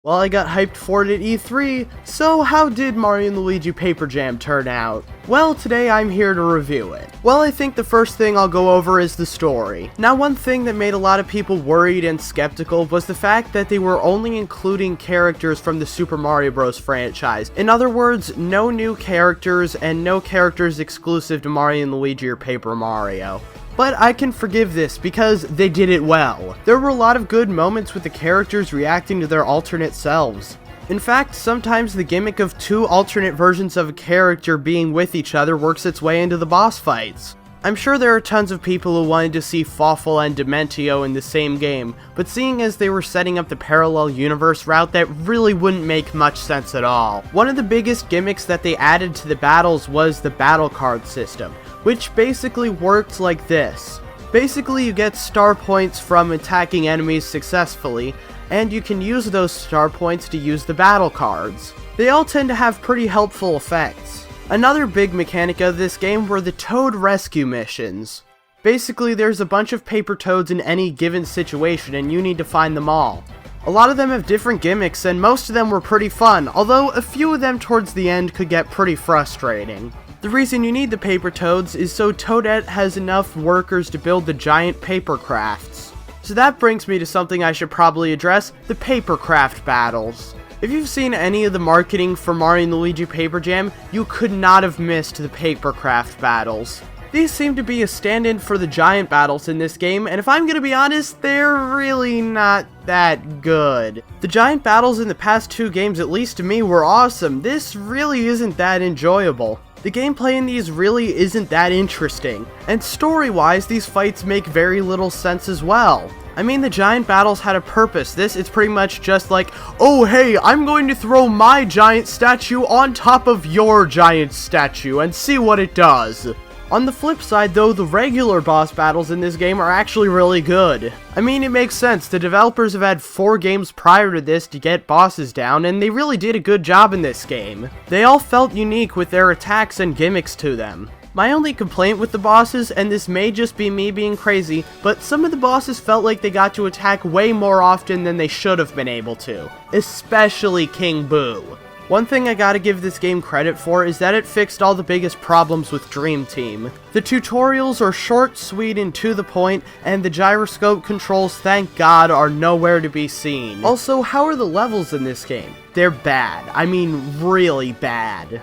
Well, I got hyped for it at E3, so how did Mario & Luigi Paper Jam turn out? Well, today I'm here to review it. Well, I think the first thing I'll go over is the story. Now, one thing that made a lot of people worried and skeptical was the fact that they were only including characters from the Super Mario Bros. Franchise. In other words, no new characters and no characters exclusive to Mario & Luigi or Paper Mario. But I can forgive this because they did it well. There were a lot of good moments with the characters reacting to their alternate selves. In fact, sometimes the gimmick of two alternate versions of a character being with each other works its way into the boss fights. I'm sure there are tons of people who wanted to see Fawful and Dementio in the same game, but seeing as they were setting up the parallel universe route, that really wouldn't make much sense at all. One of the biggest gimmicks that they added to the battles was the battle card system, which basically worked like this. Basically, you get star points from attacking enemies successfully, and you can use those star points to use the battle cards. They all tend to have pretty helpful effects. Another big mechanic of this game were the Toad rescue missions. Basically, there's a bunch of paper toads in any given situation and you need to find them all. A lot of them have different gimmicks and most of them were pretty fun, although a few of them towards the end could get pretty frustrating. The reason you need the paper toads is so Toadette has enough workers to build the giant paper crafts. So that brings me to something I should probably address, the paper craft battles. If you've seen any of the marketing for Mario & Luigi Paper Jam, you could not have missed the paper craft battles. These seem to be a stand-in for the giant battles in this game, and if I'm gonna be honest, they're really not that good. The giant battles in the past two games, at least to me, were awesome. This really isn't that enjoyable. The gameplay in these really isn't that interesting, and story-wise, these fights make very little sense as well. I mean, the giant battles had a purpose. It's pretty much just like, oh hey, I'm going to throw my giant statue on top of your giant statue and see what it does. On the flip side though, the regular boss battles in this game are actually really good. I mean, it makes sense. The developers have had 4 games prior to this to get bosses down, and they really did a good job in this game. They all felt unique with their attacks and gimmicks to them. My only complaint with the bosses, and this may just be me being crazy, but some of the bosses felt like they got to attack way more often than they should have been able to. Especially King Boo. One thing I gotta give this game credit for is that it fixed all the biggest problems with Dream Team. The tutorials are short, sweet, and to the point, and the gyroscope controls, thank God, are nowhere to be seen. Also, how are the levels in this game? They're bad. I mean, really bad.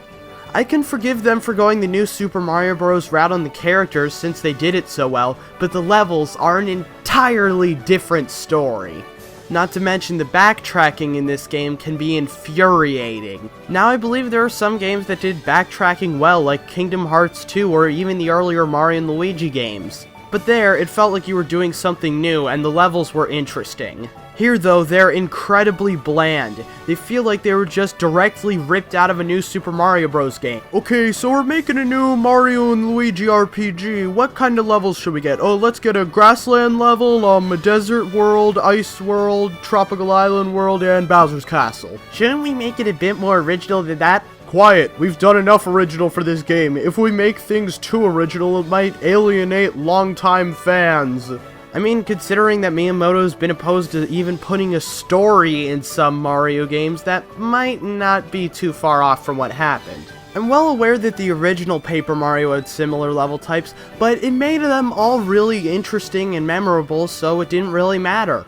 I can forgive them for going the new Super Mario Bros. Route on the characters since they did it so well, but the levels are an entirely different story. Not to mention the backtracking in this game can be infuriating. Now I believe there are some games that did backtracking well, like Kingdom Hearts 2 or even the earlier Mario & Luigi games. But there, it felt like you were doing something new and the levels were interesting. Here though, they're incredibly bland. They feel like they were just directly ripped out of a new Super Mario Bros. Game. Okay, so we're making a new Mario & Luigi RPG. What kind of levels should we get? Oh, let's get a grassland level, a desert world, ice world, tropical island world, and Bowser's Castle. Shouldn't we make it a bit more original than that? Quiet, we've done enough original for this game. If we make things too original, it might alienate longtime fans. I mean, considering that Miyamoto's been opposed to even putting a story in some Mario games, that might not be too far off from what happened. I'm well aware that the original Paper Mario had similar level types, but it made them all really interesting and memorable, so it didn't really matter.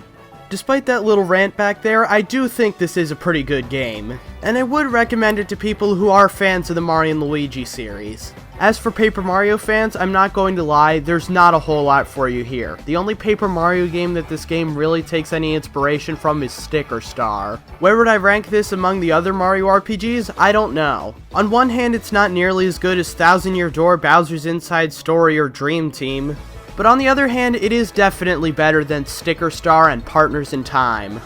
Despite that little rant back there, I do think this is a pretty good game, and I would recommend it to people who are fans of the Mario & Luigi series. As for Paper Mario fans, I'm not going to lie, there's not a whole lot for you here. The only Paper Mario game that this game really takes any inspiration from is Sticker Star. Where would I rank this among the other Mario RPGs? I don't know. On one hand, it's not nearly as good as Thousand Year Door, Bowser's Inside Story, or Dream Team. But on the other hand, it is definitely better than Sticker Star and Partners in Time.